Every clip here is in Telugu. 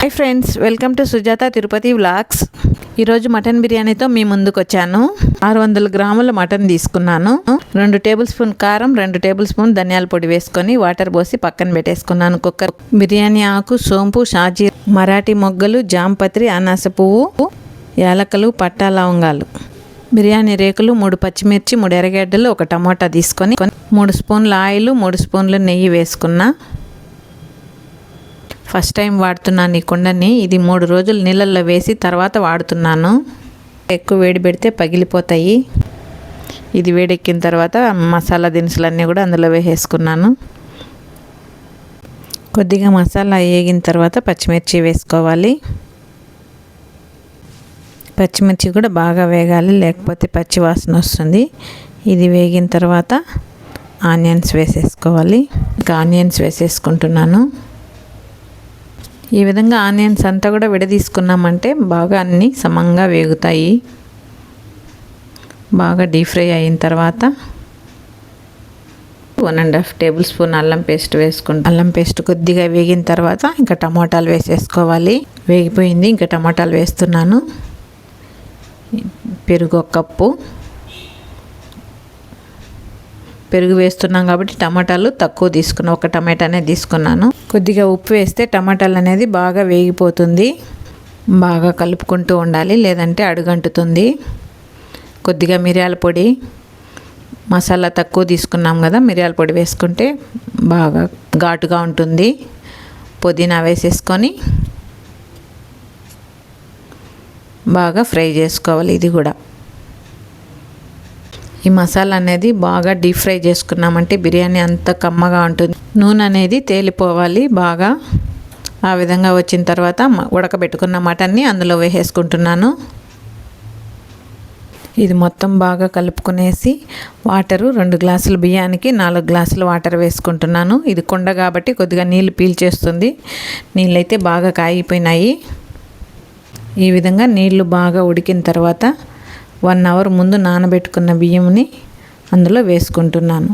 Hi friends, welcome to Sujatha Tirupati vlogs. ఈరోజు మటన్ బిర్యానీతో మీ ముందుకు వచ్చాను. 600 గ్రాముల మటన్ తీసుకున్నాను. 2 టేబుల్ స్పూన్ కారం, 2 టేబుల్ స్పూన్ ధనియాల పొడి వేసుకొని వాటర్ పోసి పక్కన పెట్టేసుకున్నాను. కుక్కర్ బిర్యానీ ఆకు, సోంపు, షాజీ, మరాఠీ మొగ్గలు, జాంపత్రి, అనాస పువ్వు, యాలకలు, పట్టా, లవంగాలు, బిర్యానీ రేకులు, 3 పచ్చిమిర్చి, 3 ఎర్రగడ్డలు, 1 టమోటా తీసుకొని 3 స్పూన్ల ఆయిల్, 3 స్పూన్ల నెయ్యి వేసుకున్నా. ఫస్ట్ టైం వాడుతున్నాను ఈ కుండని. ఇది 3 రోజులు నీళ్ళల్లో వేసి తర్వాత వాడుతున్నాను. ఎక్కువ వేడి పెడితే పగిలిపోతాయి. ఇది వేడెక్కిన తర్వాత మసాలా దినుసులన్నీ కూడా అందులో వేసేసుకున్నాను. కొద్దిగా మసాలా వేగిన తర్వాత పచ్చిమిర్చి వేసుకోవాలి. పచ్చిమిర్చి కూడా బాగా వేగాలి, లేకపోతే పచ్చి వాసన వస్తుంది. ఇది వేగిన తర్వాత ఆనియన్స్ వేసేసుకోవాలి. ఇంకా ఆనియన్స్ వేసేసుకుంటున్నాను. ఈ విధంగా ఆనియన్స్ అంతా కూడా విడదీసుకున్నామంటే బాగా అన్నీ సమంగా వేగుతాయి. బాగా డీప్ ఫ్రై అయిన తర్వాత 1.5 టేబుల్ స్పూన్ అల్లం పేస్ట్ వేసుకుంటాం. అల్లం పేస్ట్ కొద్దిగా వేగిన తర్వాత ఇంకా టమోటాలు వేసేసుకోవాలి. వేగిపోయింది, ఇంకా టమోటాలు వేస్తున్నాను. పెరుగు 1 కప్పు. పెరుగు వేస్తున్నాం కాబట్టి టమాటాలు తక్కువ తీసుకున్నాను, 1 టమాటానే తీసుకున్నాను. కొద్దిగా ఉప్పు వేస్తే టమాటాలు అనేది బాగా వేగిపోతుంది. బాగా కలుపుకుంటూ ఉండాలి, లేదంటే అడుగంటుతుంది. కొద్దిగా మిరియాల పొడి, మసాలా తక్కువ తీసుకున్నాం కదా, మిరియాల పొడి వేసుకుంటే బాగా ఘాటుగా ఉంటుంది. పుదీనా వేసేసుకొని బాగా ఫ్రై చేసుకోవాలి. ఇది కూడా ఈ మసాలా అనేది బాగా డీప్ ఫ్రై చేసుకున్నామంటే బిర్యానీ అంత కమ్మగా ఉంటుంది. నూనె అనేది తేలిపోవాలి బాగా. ఆ విధంగా వచ్చిన తర్వాత ఉడకబెట్టుకున్న మటన్ని అందులో వేసేసుకుంటున్నాను. ఇది మొత్తం బాగా కలుపుకునేసి వాటరు 2 గ్లాసుల బియ్యానికి 4 గ్లాసుల వాటర్ వేసుకుంటున్నాను. ఇది కుండ కాబట్టి కొద్దిగా నీళ్ళు పీల్చేస్తుంది. నీళ్ళైతే బాగా కాగిపోయినాయి. ఈ విధంగా నీళ్లు బాగా ఉడికిన తర్వాత 1 అవర్ ముందు నానబెట్టుకున్న బియ్యంని అందులో వేసుకుంటున్నాను.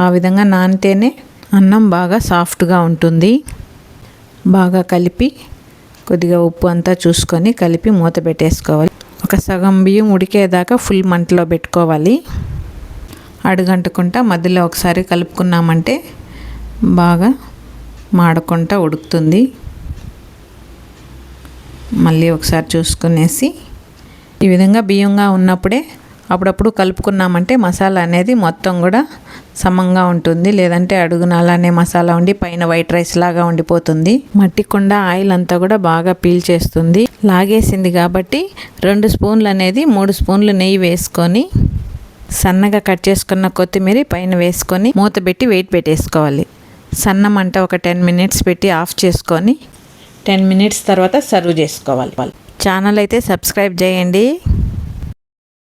ఆ విధంగా నానితేనే అన్నం బాగా సాఫ్ట్గా ఉంటుంది. బాగా కలిపి కొద్దిగా ఉప్పు అంతా చూసుకొని కలిపి మూత పెట్టేసుకోవాలి. ఒక సగం బియ్యం ఉడికేదాకా ఫుల్ మంటలో పెట్టుకోవాలి. అడుగంటుకుంటా మధ్యలో ఒకసారి కలుపుకున్నామంటే బాగా మాడకుండా ఉడుకుతుంది. మళ్ళీ ఒకసారి చూసుకునేసి ఈ విధంగా బియ్యంగా ఉన్నప్పుడే అప్పుడప్పుడు కలుపుకున్నామంటే మసాలా అనేది మొత్తం కూడా సమంగా ఉంటుంది. లేదంటే అడుగున అలానే మసాలా ఉండి పైన వైట్ రైస్ లాగా ఉండిపోతుంది. మట్టి కుండ ఆయిల్ అంతా కూడా బాగా పీల్చేస్తుంది. లాగేసింది కాబట్టి 2 స్పూన్లు అనేది 3 స్పూన్లు నెయ్యి వేసుకొని సన్నగా కట్ చేసుకున్న కొత్తిమీర పైన వేసుకొని మూత పెట్టి వెయిట్ పెట్టేసుకోవాలి. సన్న మంట ఒక 10 మినిట్స్ పెట్టి ఆఫ్ చేసుకొని 10 మినిట్స్ తర్వాత సర్వ్ చేసుకోవాలి. ఛానల్ అయితే సబ్స్క్రైబ్ చేయండి.